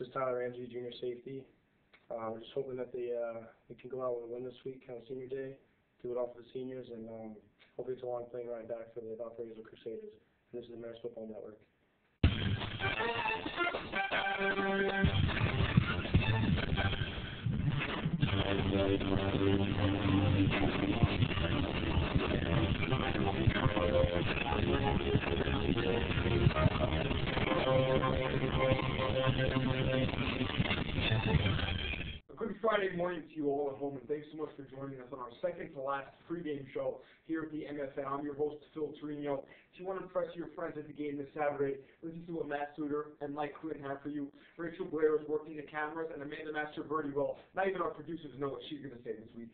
This is Tyler Ramsey, junior safety. We're just hoping that they can go out with a win this week on senior day, do it all for the seniors, and hopefully it's a long plane ride back for the Valporaiso Crusaders. And this is the Mariners Football Network. Good Friday morning to you all at home, and thanks so much for joining us on our second to last pregame show here at the MFN. I'm your host, Phil Torino. If you want to impress your friends at the game this Saturday, listen to what Matt Suter and Mike Quinn have for you. Rachel Blair is working the cameras, and Amanda Master-Birdie, well, not even our producers know what she's going to say this week.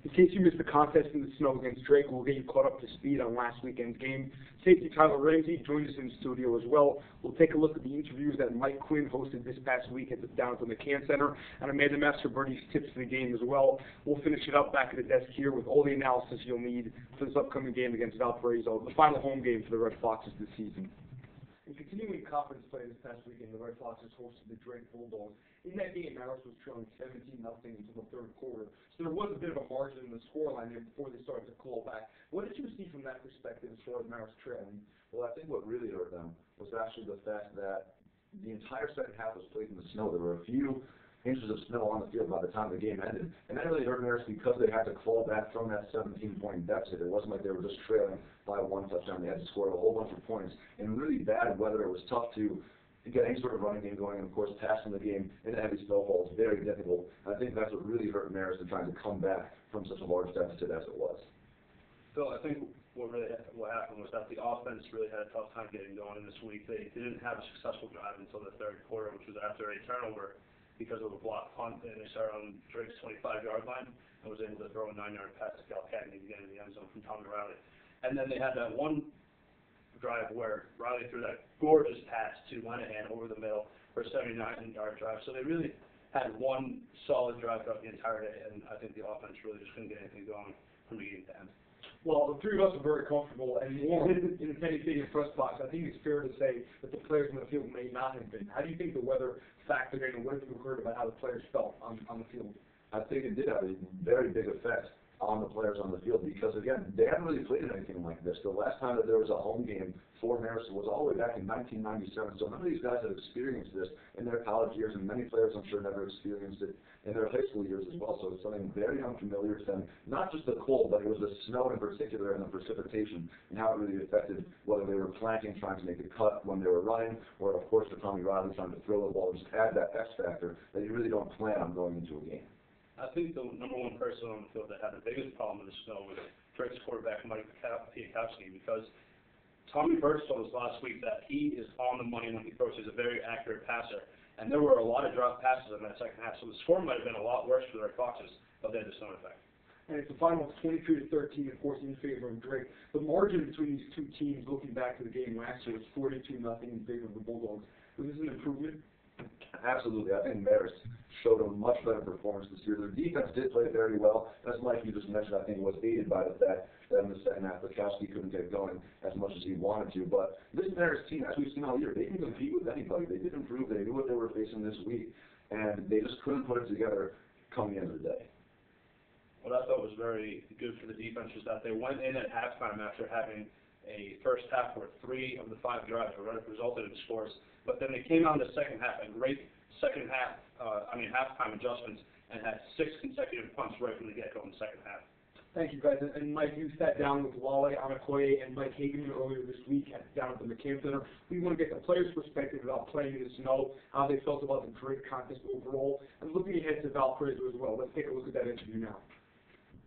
In case you missed the contest in the snow against Drake, we'll get you caught up to speed on last weekend's game. Safety Tyler Ramsey joins us in the studio as well. We'll take a look at the interviews that Mike Quinn hosted this past week down at the McCann Center, and Amanda Master-Birdie's tips for the game as well. We'll finish it up back at the desk here with all the analysis you'll need for this upcoming game against Valporaiso, the final home game for the Red Foxes this season. In continuing conference play this past weekend, the Red Foxes hosted the Drake Bulldogs. In that game, Mariners was trailing 17-0 until the third quarter, so there was a bit of a margin in the scoreline there before they started to claw back. What did you see from that perspective as far as Mariners trailing? Well, I think what really hurt them was actually the fact that the entire second half was played in the snow. There were a few inches of snow on the field by the time the game ended, and that really hurt Mariners because they had to claw back from that 17-point deficit. It wasn't like they were just trailing by one touchdown. They had to score a whole bunch of points. In really bad weather, it was tough to get any sort of running game going, and of course, passing the game in a heavy snowfall is very difficult. I think that's what really hurt Mariners in trying to come back from such a large deficit as it was. Phil, I think what happened was that the offense really had a tough time getting going in this week. They didn't have a successful drive until the third quarter, which was after a turnover because of a blocked punt, and they started on Drake's 25-yard line and was able to throw a 9-yard pass to Cal Cagney to get in the end zone from Tommy Riley. And then they had that one drive where Riley threw that gorgeous pass to Lenahan over the middle for a 79-yard drive. So they really had one solid drive throughout the entire day, and I think the offense really just couldn't get anything going from beginning to end. Well, the three of us are very comfortable, and more in the Penny Stadium press box, I think it's fair to say that the players on the field may not have been. How do you think the weather factored in, and what have you heard about how the players felt on the field? I think it did have a very big effect on the players on the field because, again, they haven't really played anything like this. The last time that there was a home game for Mariners was all the way back in 1997, so none of these guys had experienced this in their college years, and many players, I'm sure, never experienced it in their high school years as well, so it's something very unfamiliar to them. Not just the cold, but it was the snow in particular and the precipitation and how it really affected whether they were planting, trying to make a cut when they were running, or, of course, for Tommy Riley trying to throw the ball and just add that X factor that you really don't plan on going into a game. I think the number one person on the field that had the biggest problem in the snow was Drake's quarterback, Mike Piakowski, because Tommy Birch told us last week that he is on the money when he throws. He's a very accurate passer, and there were a lot of drop passes in that second half, so the score might have been a lot worse for the Red Foxes, but they had the snow effect. And it's the final 22-13, of course, in favor of Drake. The margin between these two teams, looking back to the game last year, was 42-0 in favor of the Bulldogs. Was this an improvement? Absolutely. I think Mariners showed a much better performance this year. Their defense did play very well. As Mike, you just mentioned, I think was aided by the fact that in the second half, Piakowski couldn't get going as much as he wanted to. But this Mariners team, as we've seen all year, they can compete with anybody. They did improve. They knew what they were facing this week, and they just couldn't put it together come the end of the day. What I thought was very good for the defense was that they went in at halftime after having a first half where 3 of the 5 drives resulted in scores, but then they came out in the second half and great halftime adjustments and had 6 consecutive punts right from the get-go in the second half. Thank you, guys. And Mike, you sat down with Wale Anakoye and Mike Hageman earlier this week down at the McCann Center. We want to get the players' perspective about playing in the snow, how they felt about the Drake contest overall, and looking ahead to Valporaiso as well. Let's take a look at that interview now.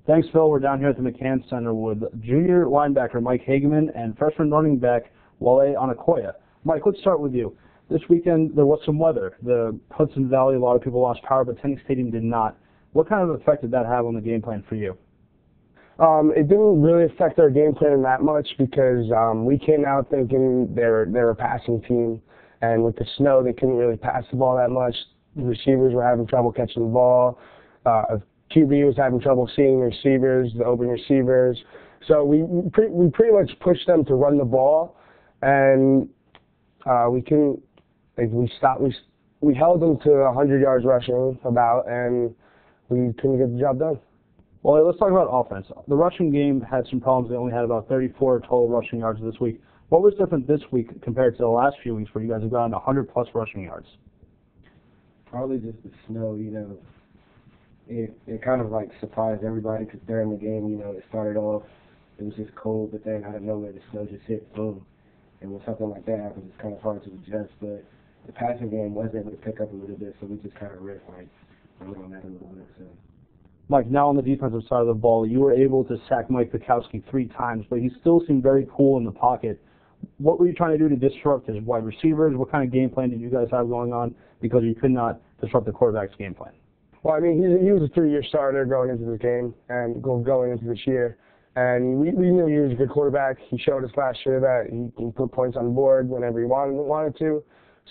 Thanks, Phil. We're down here at the McCann Center with junior linebacker Mike Hageman and freshman running back Wale Anakoye. Mike, let's start with you. This weekend, there was some weather. The Hudson Valley, a lot of people lost power, but Tenny Stadium did not. What kind of effect did that have on the game plan for you? It didn't really affect our game plan that much because we came out thinking they were a passing team, and with the snow, they couldn't really pass the ball that much. The receivers were having trouble catching the ball. QB was having trouble seeing the receivers, the open receivers. So we pretty much pushed them to run the ball, and we couldn't. We we held them to 100 yards rushing about, and we couldn't get the job done. Well, let's talk about offense. The rushing game had some problems. They only had about 34 total rushing yards this week. What was different this week compared to the last few weeks where you guys have gotten 100-plus rushing yards? Probably just the snow, It kind of like surprised everybody because during the game, it started off, it was just cold, but then out of nowhere the snow just hit, boom. And when something like that happens, it's kind of hard to adjust, but the passing game was able to pick up a little bit, so we just kind of ripped on that a little bit. So. Mike, now on the defensive side of the ball, you were able to sack Mike Bukowski 3 times, but he still seemed very cool in the pocket. What were you trying to do to disrupt his wide receivers? What kind of game plan did you guys have going on because you could not disrupt the quarterback's game plan? Well, I mean, he was a 3-year starter going into this game and going into this year. And we knew he was a good quarterback. He showed us last year that he put points on the board whenever he wanted to.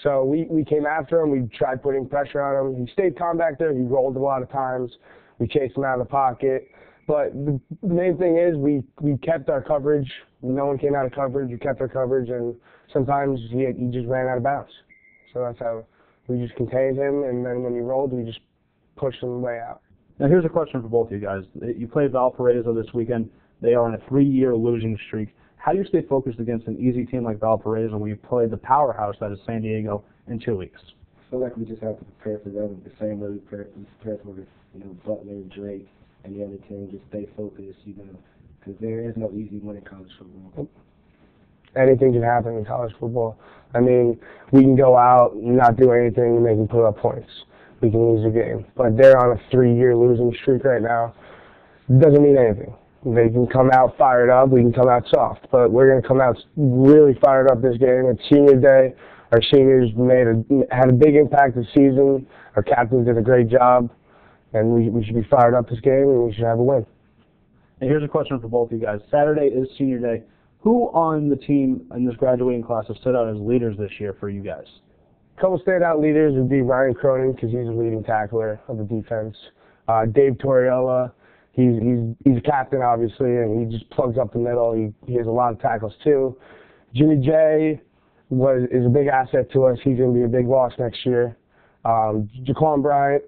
So we came after him. We tried putting pressure on him. He stayed calm back there. He rolled a lot of times. We chased him out of the pocket. But the main thing is we kept our coverage. No one came out of coverage. We kept our coverage. And sometimes he just ran out of bounds. So that's how we just contained him. And then when he rolled, we just pushed him way out. Now, here's a question for both of you guys. You played Valporaiso this weekend. They are on a 3-year losing streak. How do you stay focused against an easy team like Valporaiso where you play the powerhouse that is San Diego in 2 weeks? I feel like we just have to prepare for them the same way we prepare for Butler, Drake, and the other team. Just stay focused, because there is no easy win in college football. Anything can happen in college football. I mean, we can go out and not do anything and they can put up points. We can lose a game. But they're on a 3-year losing streak right now. It doesn't mean anything. They can come out fired up. We can come out soft. But we're going to come out really fired up this game. It's senior day. Our seniors had a big impact this season. Our captains did a great job. And we should be fired up this game, and we should have a win. And here's a question for both of you guys. Saturday is senior day. Who on the team in this graduating class have stood out as leaders this year for you guys? A couple standout leaders would be Ryan Cronin, because he's a leading tackler of the defense. Dave Torriella. He's a captain, obviously, and he just plugs up the middle. He has a lot of tackles, too. Jimmy J is a big asset to us. He's going to be a big loss next year. Jaquan Bryant,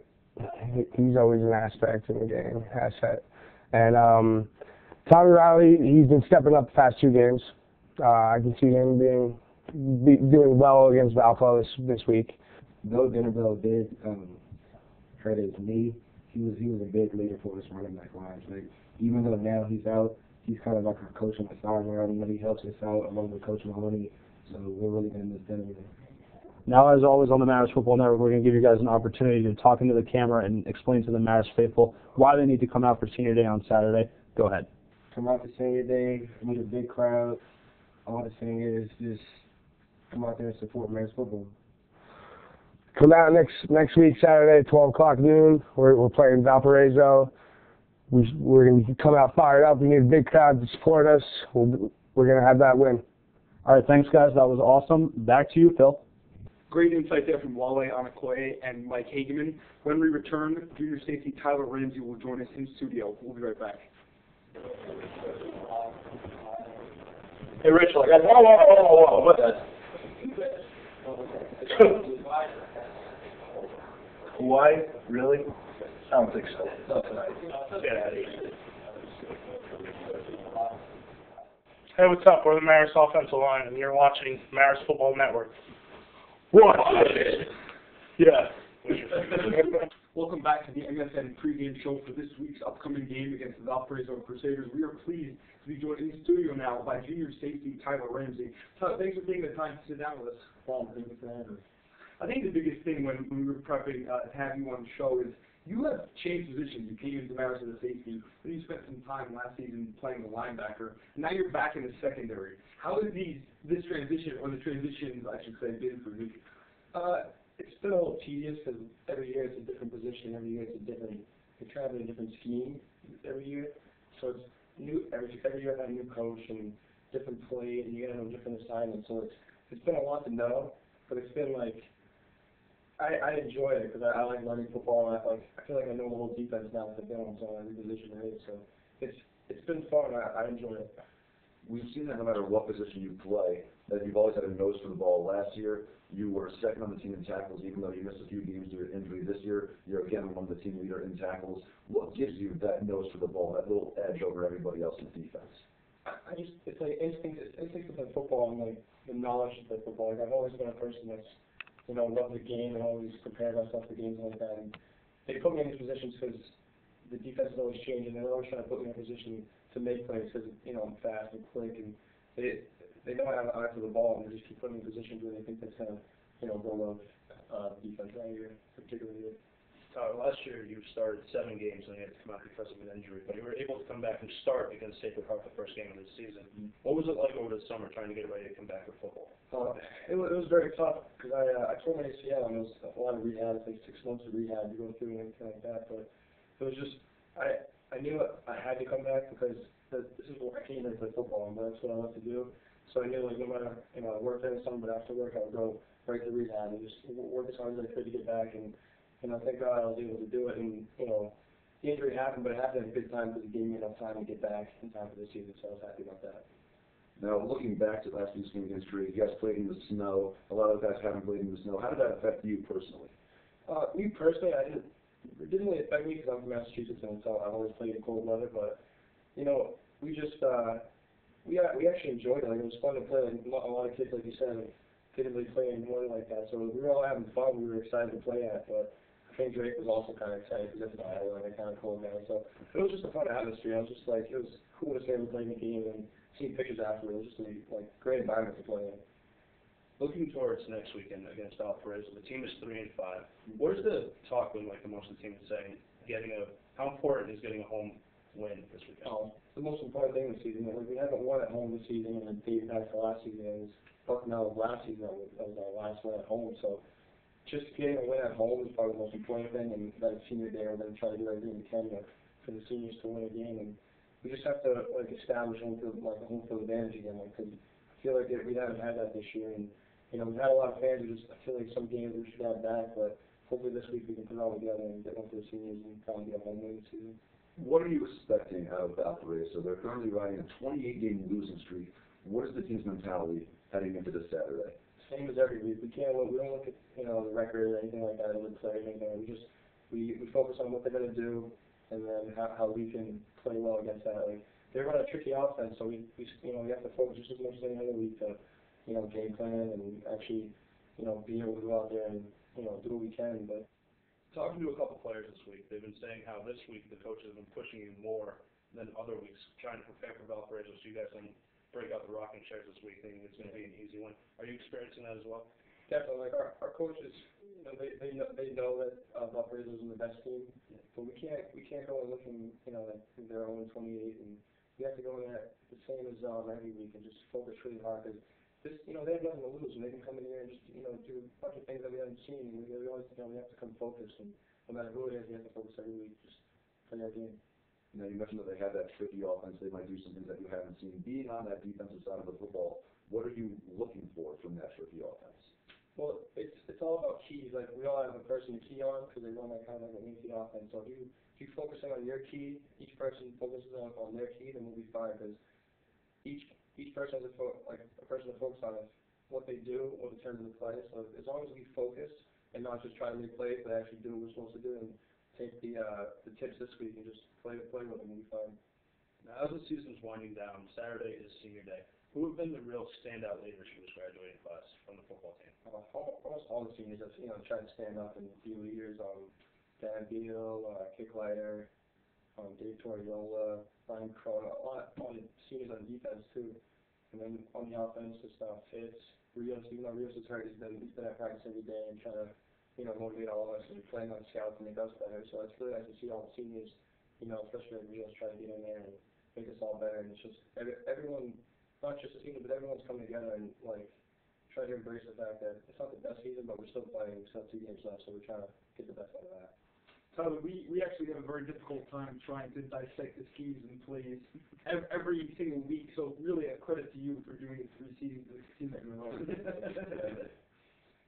he's always an aspect in the game, asset. And Tommy Riley, he's been stepping up the past 2 games. I can see him doing well against Valpo this week. Though Dinnerbell did hurt his knee, he was a big leader for us running back wise. Even though now he's out, he's kind of like our coach on the sideline. He helps us out along with Coach Mahoney. So we're really going to miss Dinnerbell. Now, as always on the Marist Football Network, we're going to give you guys an opportunity to talk into the camera and explain to the Marist faithful why they need to come out for Senior Day on Saturday. Go ahead. Come out for Senior Day, meet a big crowd. All the seniors, just come out there and support Marist football. Come out next week, Saturday, 12 o'clock noon. We're playing Valparaiso. We're going to come out fired up. We need a big crowd to support us. We're going to have that win. All right, thanks, guys. That was awesome. Back to you, Phil. Great insight there from Wale Anakoye and Mike Hageman. When we return, junior safety Tyler Ramsey will join us in studio. We'll be right back. Hey, Rich, whoa, what the? Why? Really? I don't think so. Not tonight. Get out of here. Hey, what's up? We're the Marist Offensive Line, and you're watching Marist Football Network. What? Yeah. Welcome back to the MSN pregame show for this week's upcoming game against the Valparaiso Crusaders. We are pleased to be joined in the studio now by junior safety Tyler Ramsey. Tyler, thanks for taking the time to sit down with us. Thank you for having me. I think the biggest thing when we were prepping to have you on the show is you have changed positions. You came into Marist as a safety, then you spent some time last season playing the linebacker, and now you're back in the secondary. How has this transition, or the transitions, I should say, been for you? It's been a little tedious because every year it's a different position. Every year it's a different. You're trying a different scheme every year, so it's new. Every year I have a new coach and different play, and you got to know different assignments. So it's been a lot to know, but it's been like. I enjoy it because I like learning football, and I feel like I know the whole defense now with the film, so every position there is. So it's been fun. I enjoy it. we've seen that no matter what position you play, that you've always had a nose for the ball. Last year, you were second on the team in tackles, even though you missed a few games due to injury. This year, you're again among the team leader in tackles. What gives you that nose for the ball, that little edge over everybody else in defense? It's like instinct to play football and like the knowledge to play football. Like I've always been a person that's, loved the game and always prepared myself for games like that. And they put me in these positions because the defense is always changing. They're always trying to put me in a position to make plays because, I'm fast and quick, and they know I have an eye for the ball, and they just keep putting me in positions where they think that's going to, go well defense that year, particularly. Last year you started 7 games and you had to come out because of an injury, but you were able to come back and start against Sacred Heart the first game of the season. What was it like over the summer trying to get ready to come back to football? It was very tough because I tore my ACL and it was a lot of rehab, like 6 months of rehab to go through and everything like that. But it was just I knew I had to come back because this is where I came to play football and that's what I love to do. So I knew like no matter I worked in the summer, but after work I would go right to rehab and just work as hard as I could to get back and. Thank God I was able to do it, and, the injury happened, but it happened at a good time because it gave me enough time to get back in time for the season, so I was happy about that. Now, looking back to last week's game against Drake, you guys played in the snow. A lot of guys haven't played in the snow. How did that affect you personally? Me personally, it didn't really affect me because I'm from Massachusetts, and so I've always played in cold weather, but, we just, we actually enjoyed it. Like, it was fun to play. Like, a lot of kids, like you said, didn't really play anymore like that, so we were all having fun. We were excited to play at, but I think Drake was also kind of excited because it's Iowa and it kind of cold now. So it was just a fun atmosphere. It was just like, it was cool to see everyone playing the game and seeing pictures after. It was just a great environment to play in. Looking towards next weekend against Valporaiso, the team is 3-5. Where's the talk been like amongst the team saying how important is getting a home win this weekend? The most important thing this season. Like, we haven't won at home this season, and dating back to last season, it was Bucknell last season. That was our last win at home. So just getting a win at home is probably the most important thing. And that senior day, we're going to try to do everything we can for the seniors to win a game. And we just have to establish home field, a home field advantage again. Because I feel like we haven't had that this year. And we've had a lot of fans. I feel like some games we should have back, but hopefully this week we can put it all together and get one for the seniors and try and get a home win this season. What are you expecting out of Valporaiso? They're currently riding a 28-game losing streak. What is the team's mentality heading into this Saturday? Same as every week. We don't look at the record or anything like that. We play anything. We focus on what they're going to do, and then how we can play well against that. Like, they run a tricky offense, so we have to focus just as much as any other week to game plan and actually be able to go out there and do what we can. But talking to a couple players this week, they've been saying how this week the coaches have been pushing you more than other weeks, trying to prepare for Valporaiso so you guys can break out the rocking chairs this week, thinking it's going to be an easy one. Are you experiencing that as well? Definitely. Like our coaches, they know that Valparaiso is the best team, but we can't go and looking like they're only 28, and we have to go in there the same as every week and just focus really hard because they have nothing to lose, and they can come in here and just do a bunch of things that we haven't seen. And we always we have to come focused, and no matter who it is, we have to focus every week, just play our game. Now, you mentioned that they have that tricky offense. They might do some things that you haven't seen. Being on that defensive side of the football, what are you looking for from that tricky offense? Well, it's all about keys. Like, we all have a person to key on because they run that kind of like an easy offense. So if you focus on your key, each person focuses on their key, then we'll be fine because each person has a person to focus on what they do or the terms of the play. So as long as we focus and not just try to make plays, but actually do what we're supposed to do and take the tips this week and just play with them, we'll be fine. Now, as the season's winding down, Saturday is senior day. Who have been the real standout leaders for this graduating class from the football team? Almost all the seniors have tried to stand up and be leaders. Dan Beal, Kick Lighter, Dave Toriola, Brian Crone, all the seniors on defense too. And then on the offense, just Fitz, Rios. Even though Rios is hurt, he's been at practice every day and trying to motivate all of us and playing on scouts and make us better. So it's really nice to see all the seniors, especially Rios, trying to get in there and make us all better. And it's just everyone, not just the seniors, but everyone's coming together and try to embrace the fact that it's not the best season, but we're still playing. We still have 2 games left, so we're trying to get the best out of that. Tyler, we actually have a very difficult time trying to dissect the schemes and plays every single week, so really a credit to you for doing it 3 seasons as a team that you're on.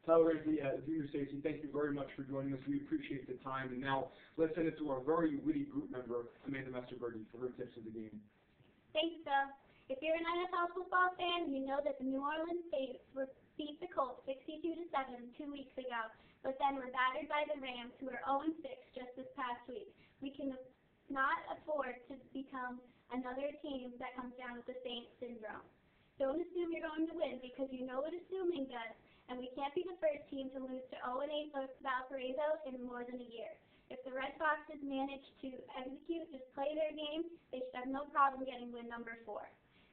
Tyler, the junior safety, thank you very much for joining us. We appreciate the time, and now let's send it to our very witty group member, Amanda Mesterbergy, for her tips of the game. Thanks, Phil. If you're an NFL football fan, you know that the New Orleans Saints beat the Colts 62-7 2 weeks ago, but then were battered by the Rams, who are 0-6 just this past week. We can not afford to become another team that comes down with the Saints syndrome. Don't assume you're going to win, because you know what assuming does, and we can't be the first team to lose to 0-8 Valporaiso in more than a year. If the Red Foxes manage to execute, just play their game, they should have no problem getting win number 4.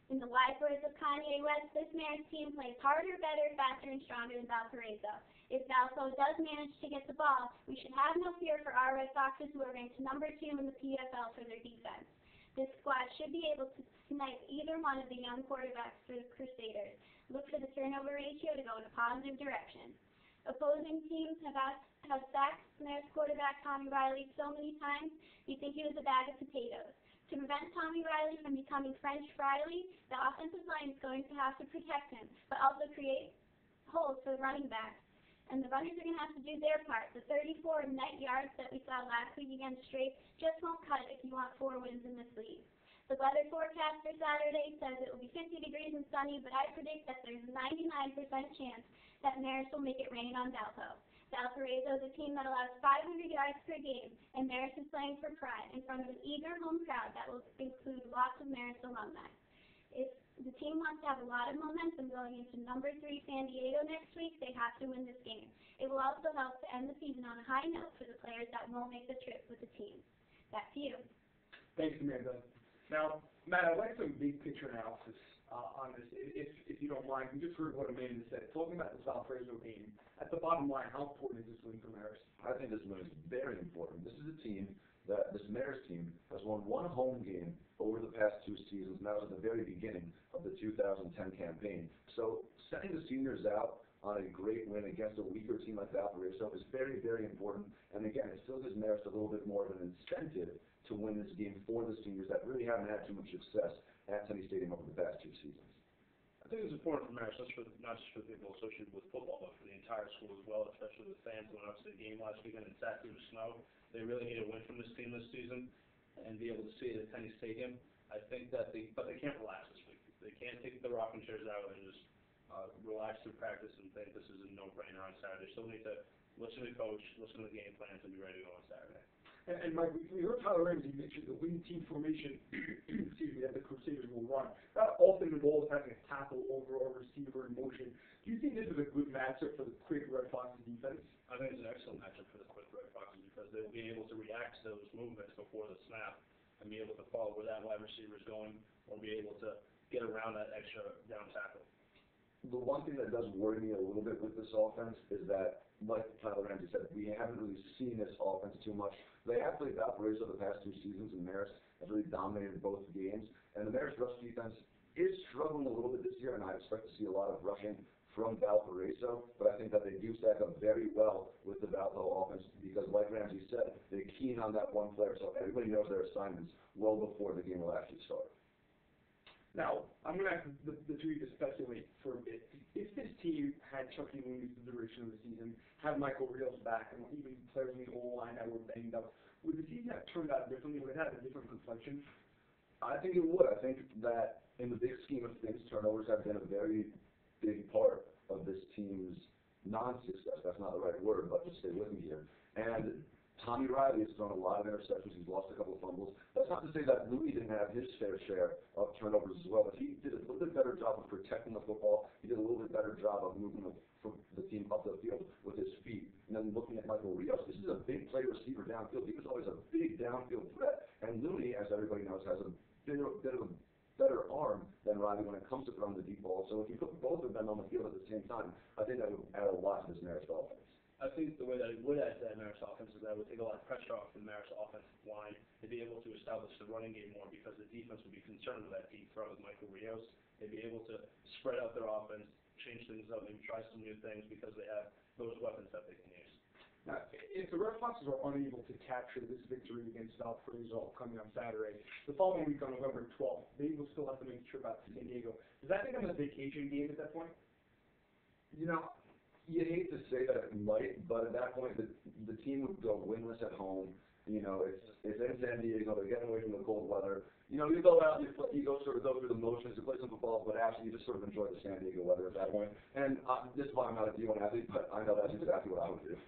In the wise words of Kanye West, this Mariners team plays harder, better, faster, and stronger than Valporaiso. If Valpo does manage to get the ball, we should have no fear for our Red Foxes, who are ranked number 2 in the PFL for their defense. This squad should be able to snipe either one of the young quarterbacks for the Crusaders. Look for the turnover ratio to go in a positive direction. Opposing teams have sacked Mariners quarterback Tommy Riley so many times, you think he was a bag of potatoes. To prevent Tommy Riley from becoming French Riley, the offensive line is going to have to protect him, but also create holes for the running backs. And the runners are going to have to do their part. The 34 net yards that we saw last week against Drake just won't cut it if you want 4 wins in this league. The weather forecast for Saturday says it will be 50 degrees and sunny, but I predict that there's a 99% chance that Mariners will make it rain on Valpo. Valparaiso is a team that allows 500 yards per game, and Mariners is playing for pride in front of an eager home crowd that will include lots of Mariners alumni. If the team wants to have a lot of momentum going into number 3 San Diego next week, they have to win this game. It will also help to end the season on a high note for the players that won't make the trip with the team. Back to you. Thanks, Amanda. Now, Matt, I'd like some big picture analysis on this, if you don't mind. We just heard what Amanda said. Talking about this Valparaiso game, at the bottom line, how important is this win for Mariners? I think this win is very important. This is a team this Mariners team has won 1 home game over the past 2 seasons, and that was at the very beginning of the 2010 campaign. So sending the seniors out on a great win against a weaker team like Valparaiso is very, very important. And again, it still gives Mariners a little bit more of an incentive to win this game for the seniors that really haven't had too much success at Tenny Stadium over the past 2 seasons. I think it's important for Mariners, not just for the people associated with football, but for the entire school as well, especially the fans who went out to the game last weekend and sat through the snow. They really need a win from this team this season and be able to see it at Tenny Stadium. I think that but they can't relax this week. They can't take the rocking chairs out and just relax through practice and think this is a no-brainer on Saturday. They still need to listen to the coach, listen to the game plans, and be ready to go on Saturday. And Mike, we heard Tyler Ramsey mention the wing team formation, that the Crusaders will run. That often involves having a tackle over a receiver in motion. Do you think this is a good matchup for the quick Red Foxes defense? I think it's an excellent matchup for the quick Red Foxes because they'll be able to react to those movements before the snap and be able to follow where that wide receiver is going or be able to get around that extra down tackle. The one thing that does worry me a little bit with this offense is that, like Tyler Ramsey said, we haven't really seen this offense too much. They have played Valparaiso the past 2 seasons, and Mariners have really dominated both games. And the Mariners rush defense is struggling a little bit this year, and I expect to see a lot of rushing from Valparaiso. But I think that they do stack up very well with the Valpo offense because, like Ramsey said, they're keen on that one player, so everybody knows their assignments well before the game will actually start. Now, I'm going to ask the two of you to speculate for a bit. If this team had Chucky Looney for the duration of the season, had Michael Rios back, and even players in the O-line that were banged up, would the season have turned out differently? Would it have a different complexion? I think it would. I think that in the big scheme of things, turnovers have been a very big part of this team's non-success. That's not the right word, but just stay with me here. And Tommy Riley has thrown a lot of interceptions. He's lost a couple of fumbles. That's not to say that Louis didn't have his fair share of turnovers as well, but he did a little bit better job of protecting the football. He did a little bit better job of moving the team up the field with his feet. And then looking at Michael Rios, this is a big play receiver downfield. He was always a big downfield threat. And Louis, as everybody knows, has a bit of a better arm than Riley when it comes to throwing the deep ball. So if you put both of them on the field at the same time, I think that would add a lot to this Mariners offense. I think the way that it would add to that Mariners offense is that it would take a lot of pressure off the Mariners offensive line. They'd be able to establish the running game more because the defense would be concerned with that deep throw with Michael Rios. They'd be able to spread out their offense, change things up, maybe try some new things because they have those weapons that they can use. Now, if the Red Foxes are unable to capture this victory against Valparaiso coming on Saturday, the following week on November 12th, they will still have to make a trip out to San Diego. Does that become a vacation game at that point? You know, you hate to say that it might, but at that point, the team would go winless at home, You know, it's in San Diego. They're getting away from the cold weather. You know, you go out, you go sort of go through the motions, you play some football, but actually you just sort of enjoy the San Diego weather at that point. And this is why I'm not a D1 athlete, but I know that's exactly what I would do.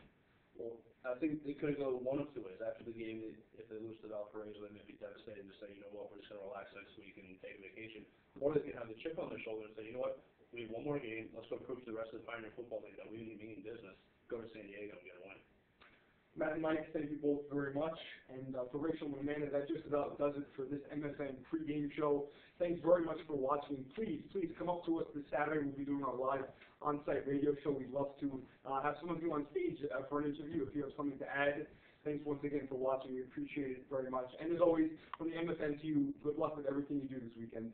Well, I think they could go one of two ways. After the game, if they lose to Valporaiso, they may be devastated and just say, you know what, we're just going to relax next week and take a vacation. Or they can have the chip on their shoulder and say, you know what, we need one more game. Let's go prove to the rest of the Pioneer Football League that we mean business. Go to San Diego and get a win. Matt and Mike, thank you both very much. And for Rachel and Amanda, that just about does it for this MSN pregame show. Thanks very much for watching. Please come up to us this Saturday. We'll be doing our live on-site radio show. We'd love to have some of you on stage for an interview if you have something to add. Thanks once again for watching. We appreciate it very much. And as always, from the MSN to you, good luck with everything you do this weekend.